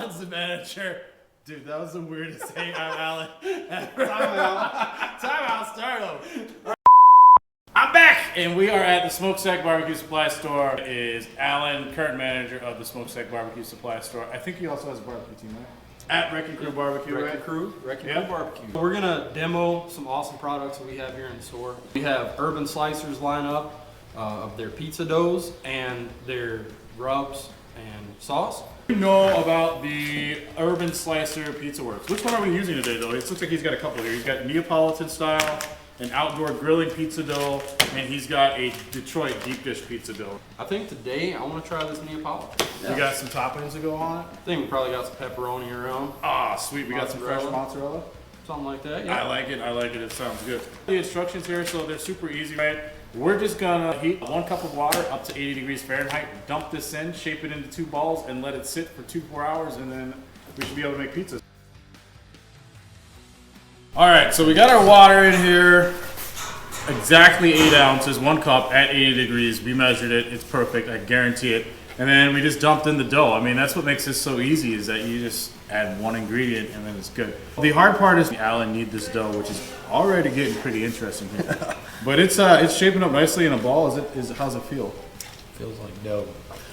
Alan's the manager. Dude, that was the weirdest thing I've Alan ever. Time out, start over. I'm back, and we are at the Smokestack BBQ Supply Store. Is Alan, current manager of the Smokestack BBQ Supply Store. I think he also has a barbecue team, right? At Wrecking Crew BBQ, right? Wrecking Crew BBQ. We're gonna demo some awesome products that we have here in the store. We have urban slicers line up of their pizza doughs and their rubs and sauce. You know about the Urban Slicer Pizza Works. Which one are we using today, though? It looks like he's got a couple here. He's got Neapolitan style, an outdoor grilling pizza dough, and he's got a Detroit deep dish pizza dough. I think today I want to try this Neapolitan. Yeah. We got some toppings to go on it. I think we probably got some pepperoni around. Ah, sweet. We got some fresh mozzarella. Something like that. Yeah. I like it. I like it. It sounds good. The instructions here, so they're super easy, right? We're just gonna heat 1 cup of water up to 80 degrees Fahrenheit, dump this in, shape it into 2 balls, and let it sit for 2-4 hours, and then we should be able to make pizzas. All right, so we got our water in here, exactly 8 ounces, 1 cup at 80 degrees. We measured it, it's perfect, I guarantee it. And then we just dumped in the dough. I mean, that's what makes this so easy, is that you just add 1 ingredient and then it's good. The hard part is Alan need this dough, which is already getting pretty interesting here. But it's shaping up nicely in a ball. How's it feel? Feels like dough.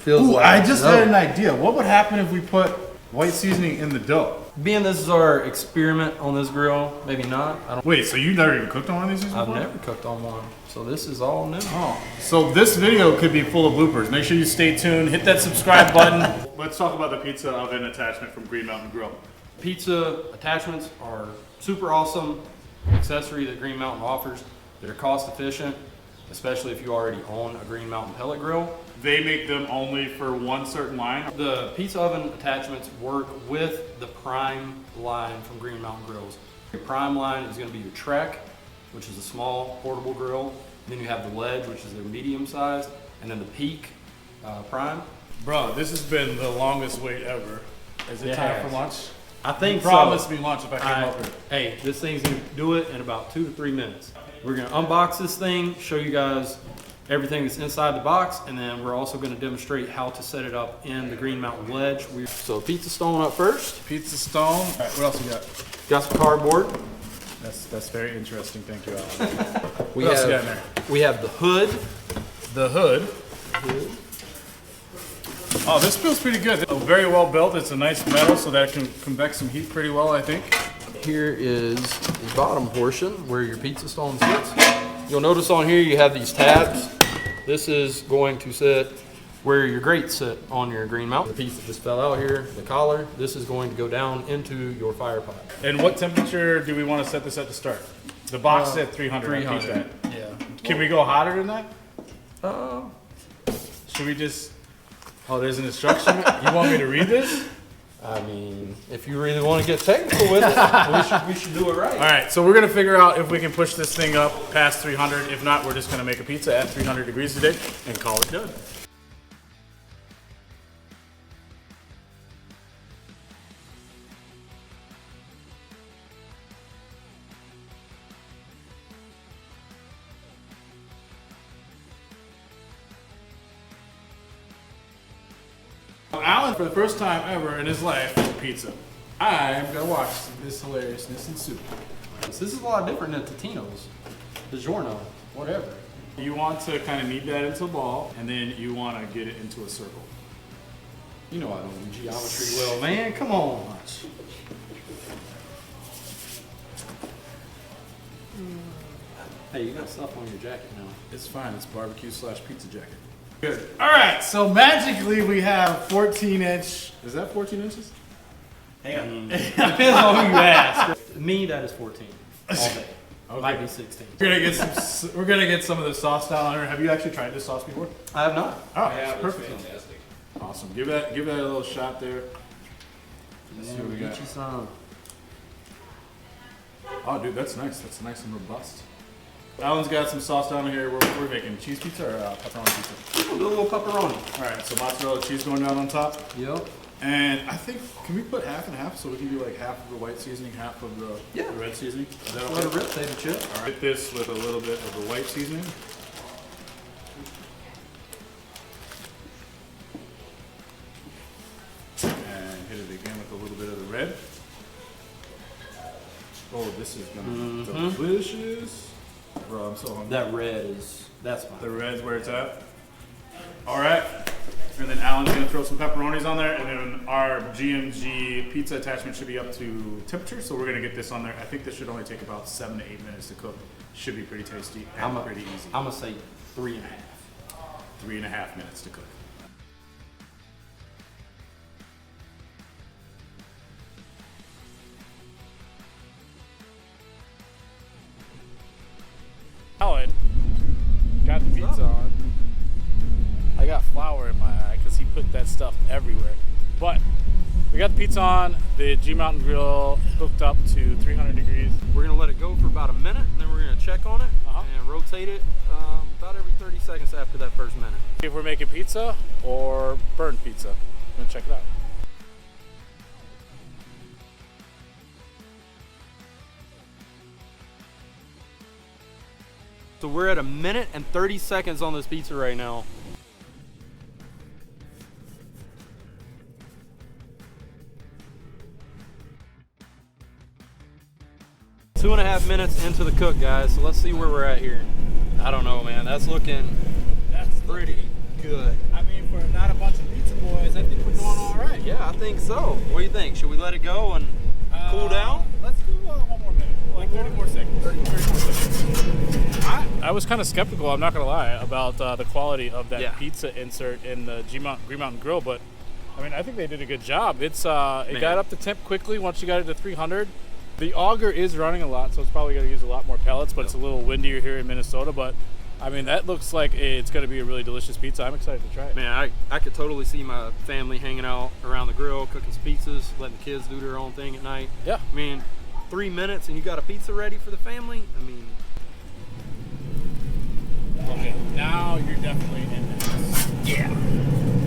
Ooh, I just had an idea. What would happen if we put white seasoning in the dough? Being this is our experiment on this grill, maybe not. Wait, so you never even cooked on one of these before? I've never cooked on one, so this is all new. Oh, so this video could be full of bloopers. Make sure you stay tuned. Hit that subscribe button. Let's talk about the pizza oven attachment from Green Mountain Grill. Pizza attachments are super awesome accessory that Green Mountain offers. They're cost efficient, especially if you already own a Green Mountain pellet grill. They make them only for one certain line. The pizza oven attachments work with the Prime line from Green Mountain Grills. Your Prime line is going to be your Trek, which is a small portable grill. Then you have the Ledge, which is their medium size, and then the Peak Prime. Bro, this has been the longest wait ever. Is it time for lunch? I think you promised me lunch if I came up here. Hey, this thing's going to do it in about 2 to 3 minutes. We're going to unbox this thing, show you guys everything that's inside the box, and then we're also going to demonstrate how to set it up in the Green Mountain Ledge. So pizza stone up first. Pizza stone. All right, what else you got? Got some cardboard. That's very interesting. Thank you, Alan. What else you got in there? We have the hood. The hood. Oh, this feels pretty good. It's very well built. It's a nice metal, so that it can convect some heat pretty well, I think. Here is the bottom portion where your pizza stone sits. You'll notice on here you have these tabs. This is going to sit where your grates sit on your Green Mountain. The piece that just fell out here, the collar, this is going to go down into your fire pot. And what temperature do we want to set this at to start? The box said 300. 300. Yeah. Can we go hotter than that? Should we just... Oh, there's an instruction. You want me to read this? I mean, if you really want to get technical with it, we should do it right. All right, so we're going to figure out if we can push this thing up past 300. If not, we're just going to make a pizza at 300 degrees today and call it done. Alan, for the first time ever in his life, pizza. I'm gonna watch this hilariousness ensue. This is a lot different than Totino's, DiGiorno, whatever. You want to kind of knead that into a ball, and then you want to get it into a circle. You know I don't do geometry well, man. Come on. Hey, you got stuff on your jacket now. It's fine. It's barbecue/pizza jacket. Good. All right. So magically we have 14-inch. Is that 14 inches? Hang on. Depends on who you ask. Me, that is 14. All day. Okay. Might be 16. We're gonna get some of the sauce down on here. Have you actually tried this sauce before? I have not. Oh, yeah, perfect. Fantastic. Awesome. Give that a little shot there. Let's see what we got. Some. Oh, dude, that's nice. That's nice and robust. Alan's got some sauce down here. We're making cheese pizza or pepperoni pizza? We'll do a little pepperoni. All right, so mozzarella cheese going down on top. Yep. And I think, can we put half and half so we can do like half of the white seasoning, half of the red seasoning? Is that okay? Let it rip, potato chip. All right, hit this with a little bit of the white seasoning. And hit it again with ahead. Oh, this is gonna be delicious. Bro, I'm so hungry. That red that's fine. The red's where it's at. All right. And then Alan's gonna throw some pepperonis on there, and then our GMG pizza attachment should be up to temperature, so we're gonna get this on there. I think this should only take about 7 to 8 minutes to cook. Should be pretty tasty and pretty easy. I'm gonna say 3.5. 3.5 minutes to cook. Alan got the pizza on. I got flour in my eye because he put that stuff everywhere. But we got the pizza on, the G Mountain Grill hooked up to 300 degrees. We're gonna let it go for about a minute, and then we're gonna check on it and rotate it about every 30 seconds after that first minute. See if we're making pizza or burnt pizza. I'm gonna check it out. So we're at 1 minute and 30 seconds on this pizza right now. Two and a half minutes into the cook, guys. So let's see where we're at here. I don't know, man. That's pretty good. I mean, for not a bunch of pizza boys, I think we're doing all right. Yeah, I think so. What do you think? Should we let it go and cool down? Let's do one more minute. Like 30 more seconds. 30 more seconds. I was kind of skeptical, I'm not gonna lie, about the quality of that pizza insert in the Green Mountain Grill, but I mean, I think they did a good job. It got up to temp quickly once you got it to 300. The auger is running a lot, so it's probably gonna use a lot more pellets, but it's a little windier here in Minnesota. But I mean, that looks like it's gonna be a really delicious pizza. I'm excited to try it. Man, I could totally see my family hanging out around the grill, cooking some pizzas, letting the kids do their own thing at night. Yeah. I mean, 3 minutes and you got a pizza ready for the family? I mean... Okay, now you're definitely in this. Yeah.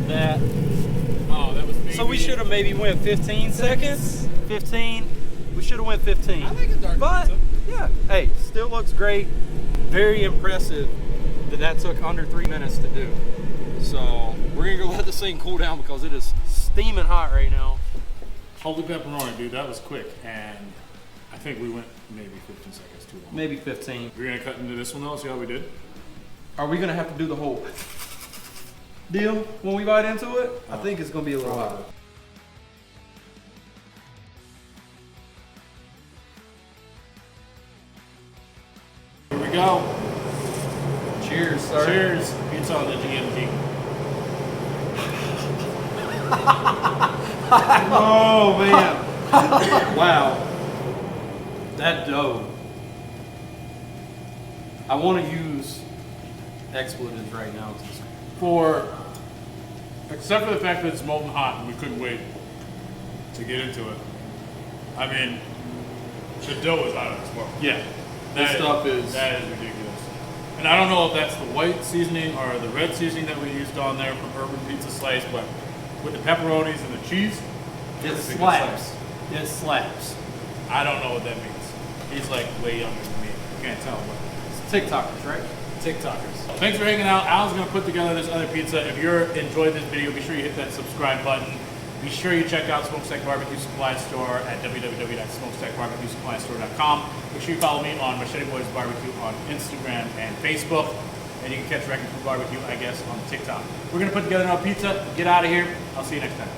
That was maybe... So we should have maybe went 15 seconds? 15? We should have went 15. I like a dark but, pizza. yeah, hey, still looks great. Very impressive that took under 3 minutes to do. So we're gonna go let this thing cool down because it is steaming hot right now. Holy pepperoni, dude, that was quick. And I think we went maybe 15 seconds too long. Maybe 15. We're gonna cut into this one though, see how we did? Are we gonna have to do the whole deal when we bite into it? I think it's gonna be a little hot. Here we go. Cheers, sir. Cheers. Pizza on the GMG. Oh man. Wow. That dough. I want to use expletives right now. Except for the fact that it's molten hot and we couldn't wait to get into it. I mean, the dough is out of this world. Yeah. That is ridiculous. And I don't know if that's the white seasoning or the red seasoning that we used on there from Urban Pizza Slice, but with the pepperonis and the cheese, It slaps. It slaps. I don't know what that means. He's like way younger than me. I can't tell, but It's TikTokers, right? TikTokers. Thanks for hanging out. Alan's gonna put together this other pizza. If you're enjoyed this video, be sure you hit that subscribe button. Be sure you check out Smokestack BBQ Supply Store at www.smokestackbbqsuppplystore.com. Make sure you follow me on Machete Boys BBQ on Instagram and Facebook. And you can catch Wrecking Crew BBQ, I guess, on TikTok. We're gonna put together another pizza. Get out of here. I'll see you next time.